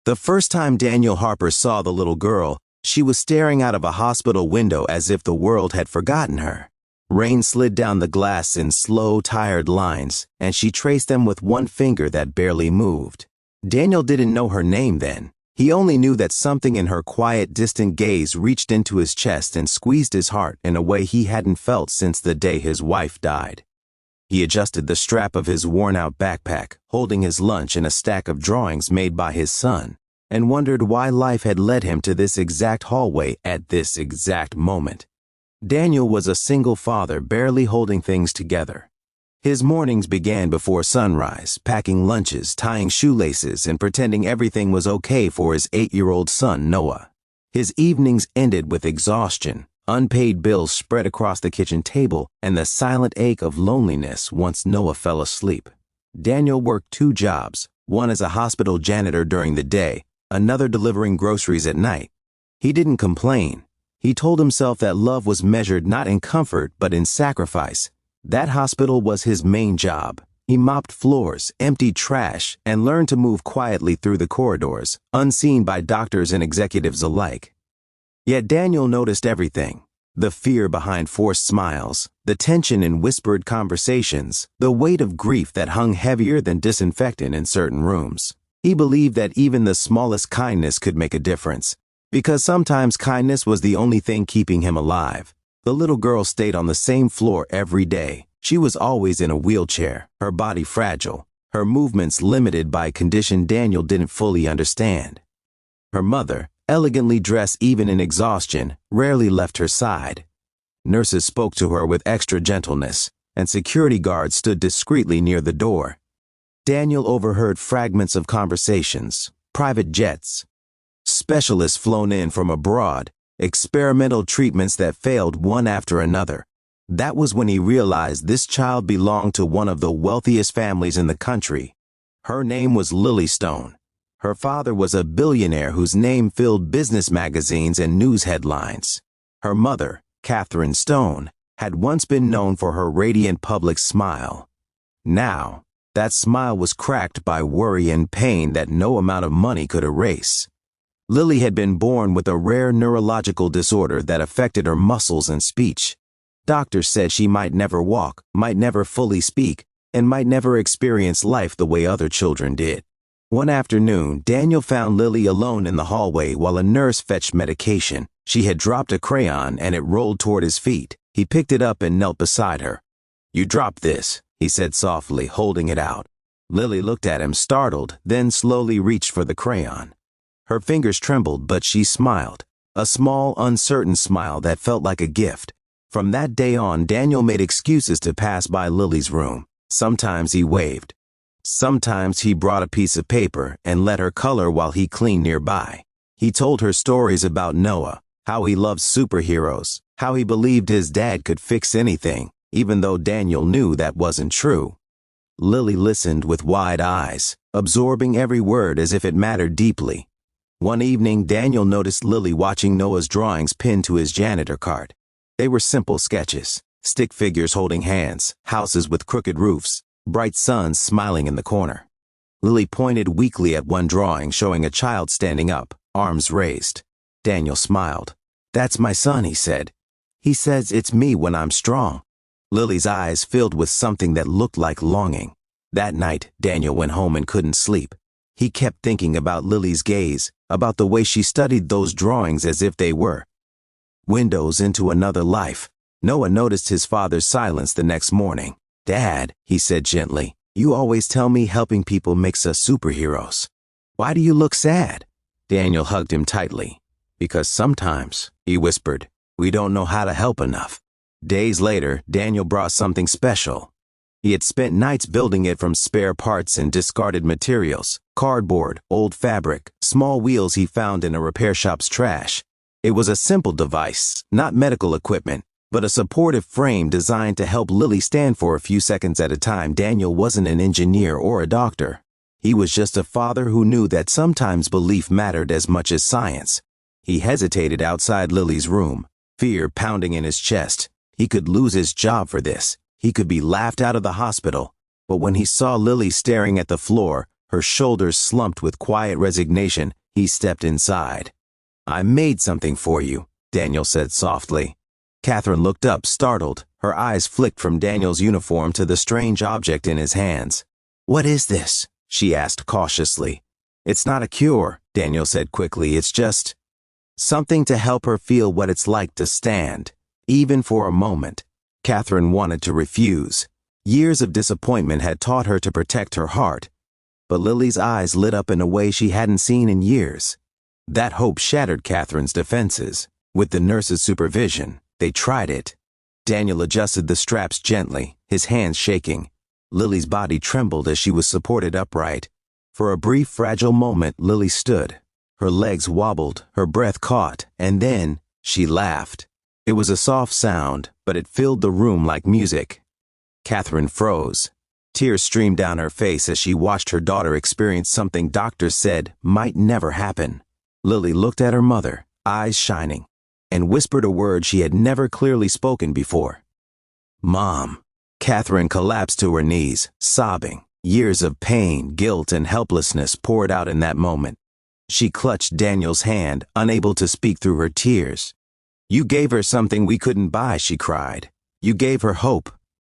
The first time Daniel Harper saw the little girl, she was staring out of a hospital window as if the world had forgotten her. Rain slid down the glass in slow, tired lines, and she traced them with one finger that barely moved. Daniel didn't know her name then. He only knew that something in her quiet, distant gaze reached into his chest and squeezed his heart in a way he hadn't felt since the day his wife died. He adjusted the strap of his worn-out backpack, holding his lunch and a stack of drawings made by his son, and wondered why life had led him to this exact hallway at this exact moment. Daniel was a single father, barely holding things together. His mornings began before sunrise, packing lunches, tying shoelaces, and pretending everything was okay for his 8-year-old son, Noah. His evenings ended with exhaustion, unpaid bills spread across the kitchen table, and the silent ache of loneliness once Noah fell asleep. Daniel worked 2 jobs, one as a hospital janitor during the day, another delivering groceries at night. He didn't complain. He told himself that love was measured not in comfort but in sacrifice. That hospital was his main job. He mopped floors, emptied trash, and learned to move quietly through the corridors, unseen by doctors and executives alike. Yet Daniel noticed everything: the fear behind forced smiles, the tension in whispered conversations, the weight of grief that hung heavier than disinfectant in certain rooms. He believed that even the smallest kindness could make a difference, because sometimes kindness was the only thing keeping him alive. The little girl stayed on the same floor every day. She was always in a wheelchair, her body fragile, her movements limited by a condition Daniel didn't fully understand. Her mother, elegantly dressed even in exhaustion, rarely left her side. Nurses spoke to her with extra gentleness, and security guards stood discreetly near the door. Daniel overheard fragments of conversations, private jets, specialists flown in from abroad, experimental treatments that failed one after another. That was when he realized this child belonged to one of the wealthiest families in the country. Her name was Lily Stone. Her father was a billionaire whose name filled business magazines and news headlines. Her mother, Catherine Stone, had once been known for her radiant public smile. Now, that smile was cracked by worry and pain that no amount of money could erase. Lily had been born with a rare neurological disorder that affected her muscles and speech. Doctors said she might never walk, might never fully speak, and might never experience life the way other children did. One afternoon, Daniel found Lily alone in the hallway while a nurse fetched medication. She had dropped a crayon and it rolled toward his feet. He picked it up and knelt beside her. "You dropped this," he said softly, holding it out. Lily looked at him, startled, then slowly reached for the crayon. Her fingers trembled, but she smiled, a small, uncertain smile that felt like a gift. From that day on, Daniel made excuses to pass by Lily's room. Sometimes he waved. Sometimes he brought a piece of paper and let her color while he cleaned nearby. He told her stories about Noah, how he loved superheroes, how he believed his dad could fix anything, even though Daniel knew that wasn't true. Lily listened with wide eyes, absorbing every word as if it mattered deeply. One evening, Daniel noticed Lily watching Noah's drawings pinned to his janitor cart. They were simple sketches: stick figures holding hands, houses with crooked roofs, bright suns smiling in the corner. Lily pointed weakly at one drawing showing a child standing up, arms raised. Daniel smiled. "That's my son," he said. "He says it's me when I'm strong." Lily's eyes filled with something that looked like longing. That night, Daniel went home and couldn't sleep. He kept thinking about Lily's gaze, about the way she studied those drawings as if they were windows into another life. Noah noticed his father's silence the next morning. "Dad," he said gently, "you always tell me helping people makes us superheroes. Why do you look sad?" Daniel hugged him tightly. "Because sometimes," he whispered, "we don't know how to help enough." Days later, Daniel brought something special. He had spent nights building it from spare parts and discarded materials: cardboard, old fabric, small wheels he found in a repair shop's trash. It was a simple device, not medical equipment, but a supportive frame designed to help Lily stand for a few seconds at a time. Daniel wasn't an engineer or a doctor. He was just a father who knew that sometimes belief mattered as much as science. He hesitated outside Lily's room, fear pounding in his chest. He could lose his job for this. He could be laughed out of the hospital. But when he saw Lily staring at the floor, Her shoulders slumped with quiet resignation. He stepped inside. "I made something for you," Daniel said softly. Catherine looked up, startled. Her eyes flicked from Daniel's uniform to the strange object in his hands. "What is this?" she asked cautiously. "It's not a cure," Daniel said quickly. "It's just something to help her feel what it's like to stand, even for a moment." Catherine wanted to refuse. Years of disappointment had taught her to protect her heart. But Lily's eyes lit up in a way she hadn't seen in years. That hope shattered Catherine's defenses. With the nurse's supervision, they tried it. Daniel adjusted the straps gently, his hands shaking. Lily's body trembled as she was supported upright. For a brief, fragile moment, Lily stood. Her legs wobbled, her breath caught, and then she laughed. It was a soft sound, but it filled the room like music. Catherine froze. Tears streamed down her face as she watched her daughter experience something doctors said might never happen. Lily looked at her mother, eyes shining, and whispered a word she had never clearly spoken before. "Mom." Catherine collapsed to her knees, sobbing. Years of pain, guilt, and helplessness poured out in that moment. She clutched Daniel's hand, unable to speak through her tears. "You gave her something we couldn't buy," she cried. "You gave her hope."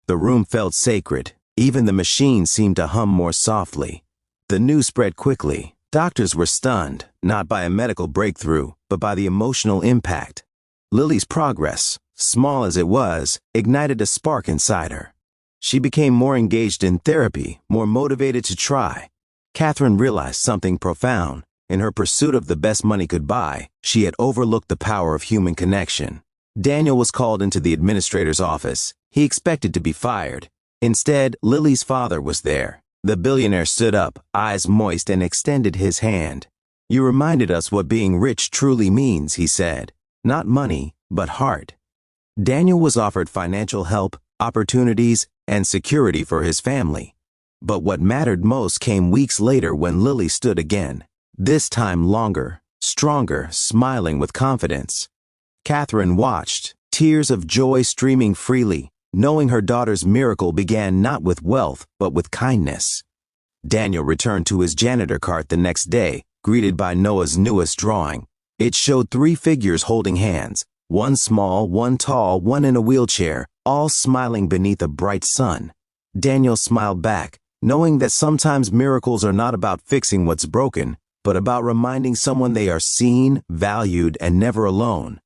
The room felt sacred. Even the machine seemed to hum more softly. The news spread quickly. Doctors were stunned, not by a medical breakthrough, but by the emotional impact. Lily's progress, small as it was, ignited a spark inside her. She became more engaged in therapy, more motivated to try. Catherine realized something profound. In her pursuit of the best money could buy, she had overlooked the power of human connection. Daniel was called into the administrator's office. He expected to be fired. Instead, Lily's father was there. The billionaire stood up, eyes moist, and extended his hand. "You reminded us what being rich truly means," he said. "Not money, but heart." Daniel was offered financial help, opportunities, and security for his family. But what mattered most came weeks later when Lily stood again. This time longer, stronger, smiling with confidence. Catherine watched, tears of joy streaming freely, knowing her daughter's miracle began not with wealth, but with kindness. Daniel returned to his janitor cart the next day, greeted by Noah's newest drawing. It showed 3 figures holding hands, one small, one tall, one in a wheelchair, all smiling beneath a bright sun. Daniel smiled back, knowing that sometimes miracles are not about fixing what's broken, but about reminding someone they are seen, valued, and never alone.